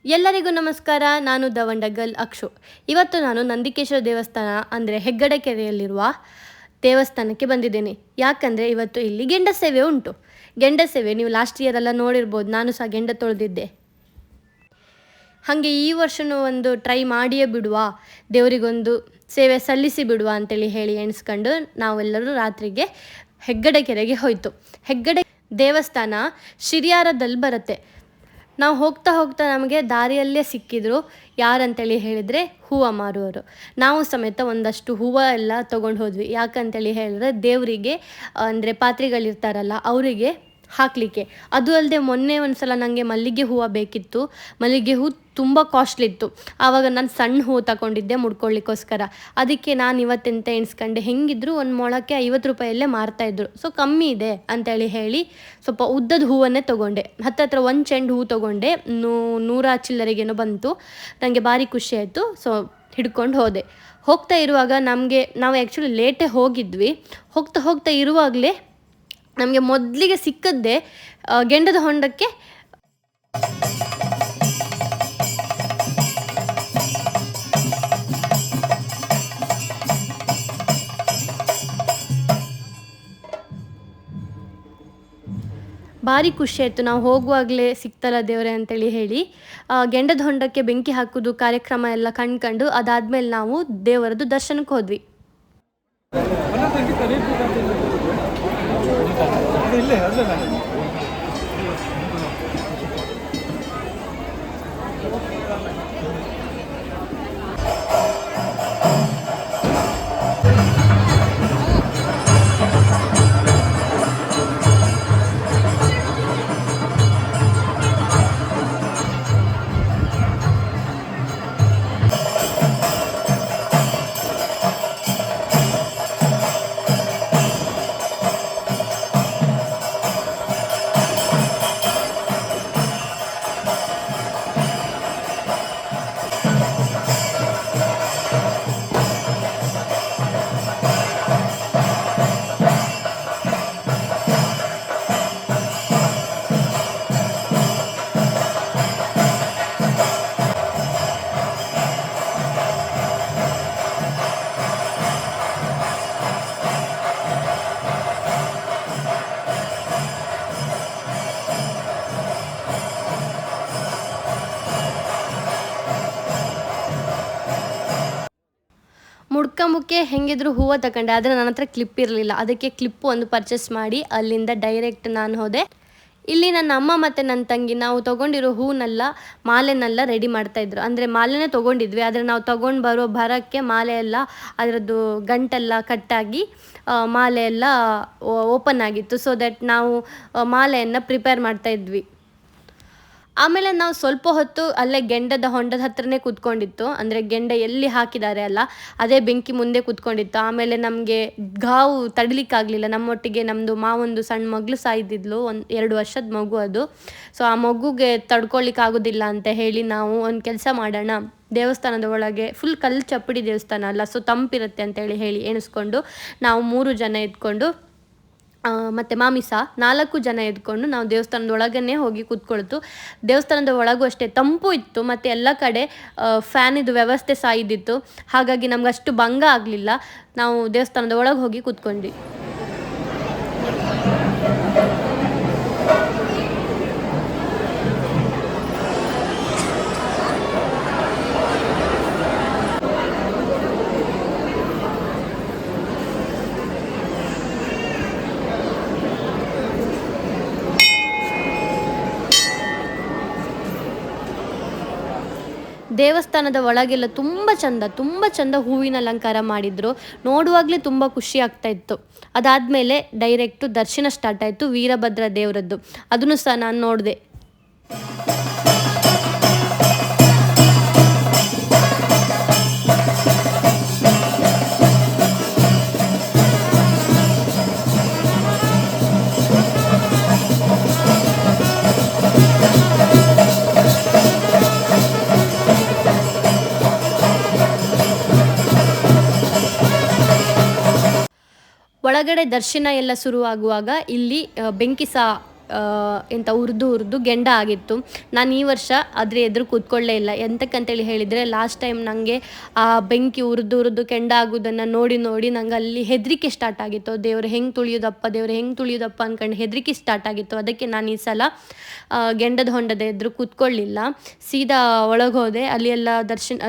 ಎಲ್ಲರಿಗೂ ನಮಸ್ಕಾರ. ನಾನು ದವಂಡಗಲ್ ಅಕ್ಷು. ಇವತ್ತು ನಾನು ನಂದಿಕೇಶ್ವರ ದೇವಸ್ಥಾನ ಅಂದರೆ ಹೆಗ್ಗಡೆ ಕೆರೆಯಲ್ಲಿರುವ ದೇವಸ್ಥಾನಕ್ಕೆ ಬಂದಿದ್ದೇನೆ. ಯಾಕಂದರೆ ಇವತ್ತು ಇಲ್ಲಿ ಗೆಂಡ ಸೇವೆ ಉಂಟು. ಗೆಂಡ ಸೇವೆ ನೀವು ಲಾಸ್ಟ್ ಇಯರ್ ಎಲ್ಲ ನೋಡಿರ್ಬೋದು, ನಾನು ಸಹ ಗೆಂಡ ತೊಳೆದಿದ್ದೆ. ಹಾಗೆ ಈ ವರ್ಷವೂ ಒಂದು ಟ್ರೈ ಮಾಡಿಯೇ ಬಿಡುವ, ದೇವರಿಗೊಂದು ಸೇವೆ ಸಲ್ಲಿಸಿ ಬಿಡುವ ಅಂತೇಳಿ ಹೇಳಿ ಎಣಿಸ್ಕೊಂಡು ನಾವೆಲ್ಲರೂ ರಾತ್ರಿಗೆ ಹೆಗ್ಗಡೆ ಕೆರೆಗೆ ಹೋಯಿತು. ಹೆಗ್ಗಡೆ ದೇವಸ್ಥಾನ ಶಿರಿಯಾರದಲ್ಲಿ ಬರುತ್ತೆ. ನಾವು ಹೋಗ್ತಾ ಹೋಗ್ತಾ ನಮಗೆ ದಾರಿಯಲ್ಲೇ ಸಿಕ್ಕಿದ್ರು. ಯಾರಂತೇಳಿ ಹೇಳಿದರೆ ಹೂವು ಮಾರುವವರು. ನಾವು ಸಮೇತ ಒಂದಷ್ಟು ಹೂವು ಎಲ್ಲ ತೊಗೊಂಡು ಹೋದ್ವಿ. ಯಾಕಂತೇಳಿ ಹೇಳಿದ್ರೆ ದೇವರಿಗೆ ಅಂದರೆ ಪಾತ್ರಿಗಳಿರ್ತಾರಲ್ಲ ಅವರಿಗೆ ಹಾಕಲಿಕ್ಕೆ. ಅದು ಅಲ್ಲದೆ ಮೊನ್ನೆ ಒಂದು ಸಲ ನನಗೆ ಮಲ್ಲಿಗೆ ಹೂವು ಬೇಕಿತ್ತು. ಮಲ್ಲಿಗೆ ಹೂವು ತುಂಬ ಕಾಸ್ಟ್ಲಿ ಇತ್ತು. ಆವಾಗ ನಾನು ಸಣ್ಣ ಹೂವು ತಗೊಂಡಿದ್ದೆ ಮುಡ್ಕೊಳ್ಳಿಕ್ಕೋಸ್ಕರ. ಅದಕ್ಕೆ ನಾನು ಇವತ್ತೆಂತ ಎಣಿಸ್ಕೊಂಡೆ, ಹೆಂಗಿದ್ರು ಒಂದು ಮೊಳಕ್ಕೆ 50 ರೂಪಾಯಲ್ಲೇ ಮಾರ್ತಾಯಿದ್ರು, ಸೊ ಕಮ್ಮಿ ಇದೆ ಅಂತೇಳಿ ಹೇಳಿ ಸ್ವಲ್ಪ ಉದ್ದದ ಹೂವನ್ನೇ ತೊಗೊಂಡೆ. ಹತ್ತತ್ರ ಒಂದು ಚೆಂಡು ಹೂವು ತೊಗೊಂಡೆ. 100 ಚಿಲ್ಲರೆಗೇನೋ ಬಂತು. ನನಗೆ ಭಾರಿ ಖುಷಿ ಆಯಿತು. ಸೊ ಹಿಡ್ಕೊಂಡು ಹೋದೆ. ಹೋಗ್ತಾ ಇರುವಾಗ ನಾವು ಆ್ಯಕ್ಚುಲಿ ಲೇಟೇ ಹೋಗಿದ್ವಿ. ಹೋಗ್ತಾ ಇರುವಾಗಲೇ ನಮಗೆ ಮೊದಲಿಗೆ ಸಿಕ್ಕದ್ದೇ ಗೆಂಡದ ಹೊಂಡಕ್ಕೆ ಭಾರಿ ಖುಷಿ ಆಯಿತು. ನಾವು ಹೋಗುವಾಗಲೇ ಸಿಕ್ತಲ್ಲ ದೇವರೇ ಅಂತೇಳಿ ಹೇಳಿ ಗೆಂಡದ ಹೊಂಡಕ್ಕೆ ಬೆಂಕಿ ಹಾಕೋದು ಕಾರ್ಯಕ್ರಮ ಎಲ್ಲ ಕಂಡ್ಕೊಂಡು ಅದಾದಮೇಲೆ ನಾವು ದೇವರದ್ದು ದರ್ಶನಕ್ಕೆ ಹೋದ್ವಿ. ಮುಡ್ಕೊಂಬುಕ್ಕೆ ಹೆಂಗಿದ್ರು ಹೂವು ತಗೊಂಡೆ, ಆದರೆ ನನ್ನ ಹತ್ರ ಕ್ಲಿಪ್ ಇರಲಿಲ್ಲ. ಅದಕ್ಕೆ ಕ್ಲಿಪ್ಪು ಒಂದು ಪರ್ಚೇಸ್ ಮಾಡಿ ಅಲ್ಲಿಂದ ಡೈರೆಕ್ಟ್ ನಾನು ಹೋದೆ. ಇಲ್ಲಿ ನನ್ನ ಅಮ್ಮ ಮತ್ತು ನನ್ನ ತಂಗಿ ನಾವು ತೊಗೊಂಡಿರೋ ಹೂವನ್ನೆಲ್ಲ ಮಾಲೆನೆಲ್ಲ ರೆಡಿ ಮಾಡ್ತಾಯಿದ್ರು. ಅಂದರೆ ಮಾಲೆನೇ ತೊಗೊಂಡಿದ್ವಿ, ಆದರೆ ನಾವು ತೊಗೊಂಡು ಬರೋಕ್ಕೆ ಮಾಲೆ ಎಲ್ಲ ಅದರದ್ದು ಗಂಟೆಲ್ಲ ಕಟ್ಟಾಗಿ ಮಾಲೆ ಎಲ್ಲ ಓಪನ್ ಆಗಿತ್ತು. ಸೊ ದಟ್ ನಾವು ಮಾಲೆಯನ್ನು ಪ್ರಿಪೇರ್ ಮಾಡ್ತಾಯಿದ್ವಿ. ಆಮೇಲೆ ನಾವು ಸ್ವಲ್ಪ ಹೊತ್ತು ಅಲ್ಲೇ ಗೆಂಡದ ಹೊಂಡದ ಹತ್ರನೇ ಕೂತ್ಕೊಂಡಿತ್ತು. ಅಂದರೆ ಗೆಂಡ ಎಲ್ಲಿ ಹಾಕಿದ್ದಾರೆ ಅಲ್ಲ ಅದೇ ಬೆಂಕಿ ಮುಂದೆ ಕೂತ್ಕೊಂಡಿತ್ತು. ಆಮೇಲೆ ನಮಗೆ ಗಾವು ತಡಿಲಿಕ್ಕಾಗಲಿಲ್ಲ. ನಮ್ಮೊಟ್ಟಿಗೆ ನಮ್ಮದು ಮಾವೊಂದು ಸಣ್ಣ ಮಗಳು ಸಾಯ್ದಿದ್ಲು, 2 ವರ್ಷದ ಮಗು ಅದು. ಸೊ ಆ ಮಗುಗೆ ತಡ್ಕೊಳ್ಳಿಕ್ಕಾಗೋದಿಲ್ಲ ಅಂತ ಹೇಳಿ ನಾವು ಒಂದು ಕೆಲಸ ಮಾಡೋಣ, ದೇವಸ್ಥಾನದ ಒಳಗೆ ಫುಲ್ ಕಲ್ಲು ಚಪ್ಪಡಿ ದೇವಸ್ಥಾನ ಅಲ್ಲ, ಸೊ ತಂಪಿರುತ್ತೆ ಅಂತೇಳಿ ಹೇಳಿ ಎಣಿಸ್ಕೊಂಡು ನಾವು 3 ಜನ ಇದ್ಕೊಂಡು ಮತ್ತು ಮಾಮಿ ಸಹ 4 ಜನ ಎದ್ಕೊಂಡು ನಾವು ದೇವಸ್ಥಾನದ ಒಳಗೇ ಹೋಗಿ ಕೂತ್ಕೊಳ್ತು. ದೇವಸ್ಥಾನದ ಒಳಗೂ ಅಷ್ಟೇ ತಂಪು ಇತ್ತು ಮತ್ತು ಎಲ್ಲ ಕಡೆ ಫ್ಯಾನಿದು ವ್ಯವಸ್ಥೆ ಸಹ ಇದ್ದಿತ್ತು. ಹಾಗಾಗಿ ನಮ್ಗೆ ಅಷ್ಟು ಭಂಗ ಆಗಲಿಲ್ಲ. ನಾವು ದೇವಸ್ಥಾನದ ಒಳಗೆ ಹೋಗಿ ಕೂತ್ಕೊಂಡ್ವಿ. ದೇವಸ್ಥಾನದ ಒಳಗೆಲ್ಲ ತುಂಬ ಚಂದ ಹೂವಿನ ಅಲಂಕಾರ ಮಾಡಿದರು. ನೋಡುವಾಗಲೇ ತುಂಬ ಖುಷಿ ಆಗ್ತಾಯಿತ್ತು. ಅದಾದಮೇಲೆ ಡೈರೆಕ್ಟು ದರ್ಶನ ಸ್ಟಾರ್ಟ್ ಆಯಿತು ವೀರಭದ್ರ ದೇವರದ್ದು. ಅದನ್ನು ಸಹ ನಾನು ನೋಡಿದೆ. ಒಳಗಡೆ ದರ್ಶನ ಎಲ್ಲ ಶುರುವಾಗುವಾಗ ಇಲ್ಲಿ ಬೆಂಕಿ ಸಹ ಎಂತ ಹುರಿದು ಗೆಂಡ ಆಗಿತ್ತು. ನಾನು ಈ ವರ್ಷ ಅದ್ರ ಎದುರು ಕೂತ್ಕೊಳ್ಳೇ ಇಲ್ಲ. ಎಂತಕ್ಕಂತೇಳಿ ಹೇಳಿದರೆ ಲಾಸ್ಟ್ ಟೈಮ್ ನನಗೆ ಆ ಬೆಂಕಿ ಹುರಿದು ಕೆಂಡ ಆಗೋದನ್ನು ನೋಡಿ ನಂಗೆ ಅಲ್ಲಿ ಹೆದರಿಕೆ ಸ್ಟಾರ್ಟ್ ಆಗಿತ್ತು. ದೇವ್ರು ಹೆಂಗೆ ತುಳಿಯೋದಪ್ಪ ಅಂದ್ಕೊಂಡು ಹೆದರಿಕೆ ಸ್ಟಾರ್ಟ್ ಆಗಿತ್ತು. ಅದಕ್ಕೆ ನಾನು ಈ ಸಲ ಗೆಂಡದ ಹೊಂಡದ ಎದುರು ಕೂತ್ಕೊಳ್ಳಿಲ್ಲ, ಸೀದಾ ಒಳಗೆ ಹೋದೆ. ಅಲ್ಲಿ ಎಲ್ಲ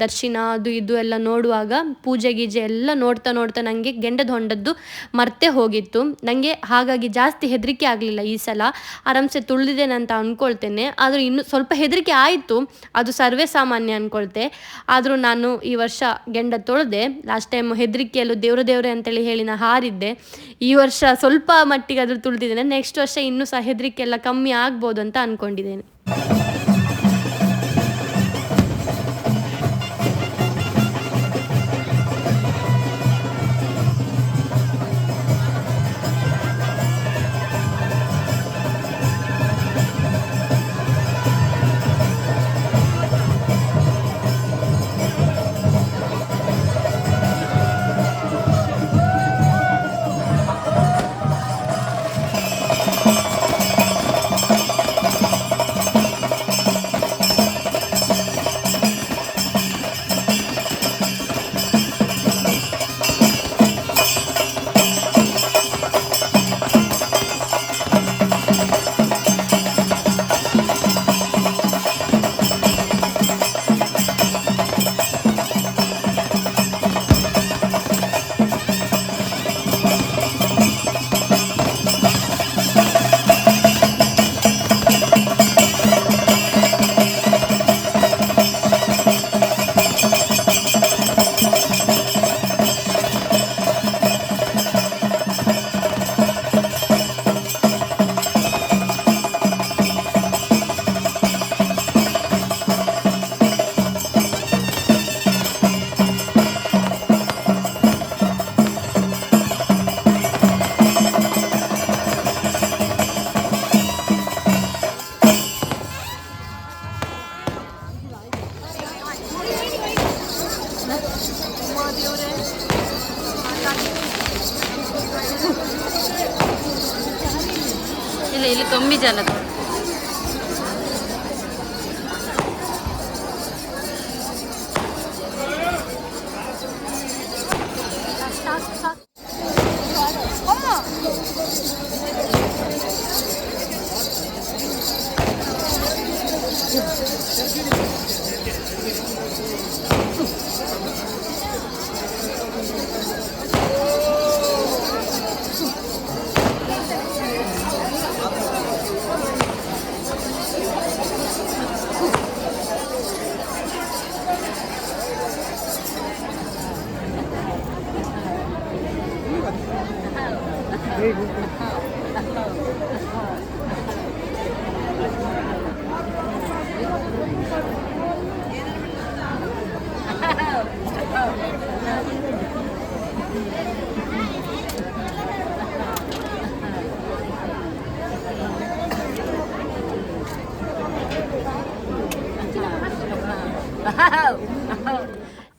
ದರ್ಶನ ಅದು ಇದು ಎಲ್ಲ ನೋಡುವಾಗ ಪೂಜೆ ಗೀಜೆ ಎಲ್ಲ ನೋಡ್ತಾ ನನಗೆ ಗೆಂಡದ ಹೊಂಡದ್ದು ಮರ್ತೆ ಹೋಗಿತ್ತು. ನನಗೆ ಹಾಗಾಗಿ ಜಾಸ್ತಿ ಹೆದರಿಕೆ ಆಗಲಿಲ್ಲ. ಈ ಸಲ ಆರಾಮ್ಸೆ ತುಳಿದಿದ್ದೇನೆ ಅಂತ ಅಂದ್ಕೊಳ್ತೇನೆ. ಆದರೂ ಇನ್ನೂ ಸ್ವಲ್ಪ ಹೆದರಿಕೆ ಆಯಿತು, ಅದು ಸರ್ವೇ ಸಾಮಾನ್ಯ ಅಂದ್ಕೊಳ್ತೆ. ಆದರೂ ನಾನು ಈ ವರ್ಷ ಗೆಂಡ ತೊಳೆದೆ. ಲಾಸ್ಟ್ ಟೈಮ್ ಹೆದರಿಕೆಯಲ್ಲೂ ದೇವ್ರೆ ಅಂತೇಳಿ ಹೇಳಿ ನಾನು ಹಾರಿದ್ದೆ. ಈ ವರ್ಷ ಸ್ವಲ್ಪ ಮಟ್ಟಿಗೆ ಆದರೂ ತುಳಿದಿದ್ದೇನೆ. ನೆಕ್ಸ್ಟ್ ವರ್ಷ ಇನ್ನೂ ಸಹ ಹೆದರಿಕೆ ಎಲ್ಲ ಕಮ್ಮಿ ಆಗ್ಬೋದು ಅಂತ ಅಂದ್ಕೊಂಡಿದ್ದೇನೆ. ಇಲ್ಲಿ ಕಮ್ಮಿ ಜನ.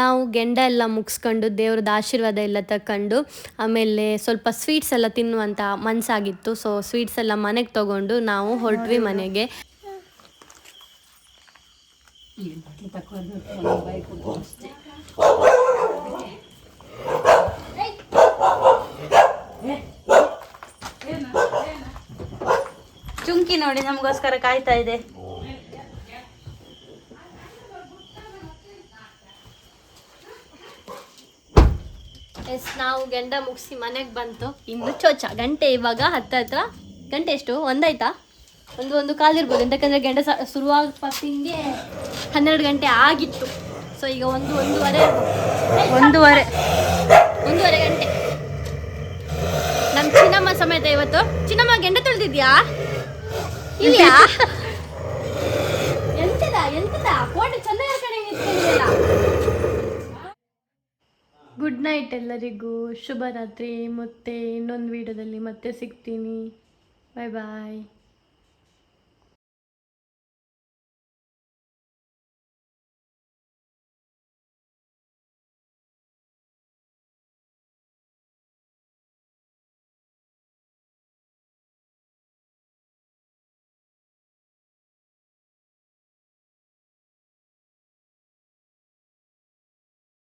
ನಾವು ಗೆಂಡ ಎಲ್ಲ ಮುಗಿಸ್ಕೊಂಡು ದೇವ್ರದ್ದು ಆಶೀರ್ವಾದ ಎಲ್ಲ ತಗೊಂಡು ಆಮೇಲೆ ಸ್ವಲ್ಪ ಸ್ವೀಟ್ಸ್ ಎಲ್ಲ ತಿನ್ನುವಂಥ ಮನಸ್ಸಾಗಿತ್ತು. ಸೊ ಸ್ವೀಟ್ಸ್ ಎಲ್ಲ ಮನೆಗೆ ತೊಗೊಂಡು ನಾವು ಹೊರಟ್ವಿ ಮನೆಗೆ. ಚುಂಕಿ ನೋಡಿ ನಮಗೋಸ್ಕರ ಕಾಯ್ತಾ ಇದೆ. ನಾವು ಗೆಂಡ ಮುಗಿಸಿ ಮನೆಗೆ ಬಂತು. ಇನ್ನು ಚೋಚ ಗಂಟೆ ಇವಾಗ ಹತ್ರ ಗಂಟೆ ಎಷ್ಟು ಒಂದಾಯ್ತಾ, ಒಂದು ಕಾಲಿರ್ಬೋದು. ಎಂತಕ್ಕಂದ್ರೆ ಗೆಂಡ ಶುರುವಾಗ ಪತ್ತಿಂಗೆ 12 ಗಂಟೆ ಆಗಿತ್ತು. ಸೊ ಈಗ ಒಂದೂವರೆ ಗಂಟೆ. ನಮ್ಮ ಚಿನ್ನಮ್ಮ ಸಮೇತ ಇವತ್ತು. ಚಿನ್ನಮ್ಮ ಗೆಂಡ ತೊಳೆದಿದ್ಯಾ? ಇಲ್ಯಾ? ಎಂತದ ಫೋಟೋ ಚೆನ್ನಾಗಿ ಕಡೆ ನಿಂತ್ಕೊಂಡಿಲ್ಲ. ಗುಡ್ ನೈಟ್ ಎಲ್ಲರಿಗೂ, ಶುಭರಾತ್ರಿ. ಮತ್ತೆ ಇನ್ನೊಂದು ವಿಡಿಯೋದಲ್ಲಿ ಮತ್ತೆ ಸಿಗ್ತೀನಿ. ಬಾಯ್ ಬಾಯ್.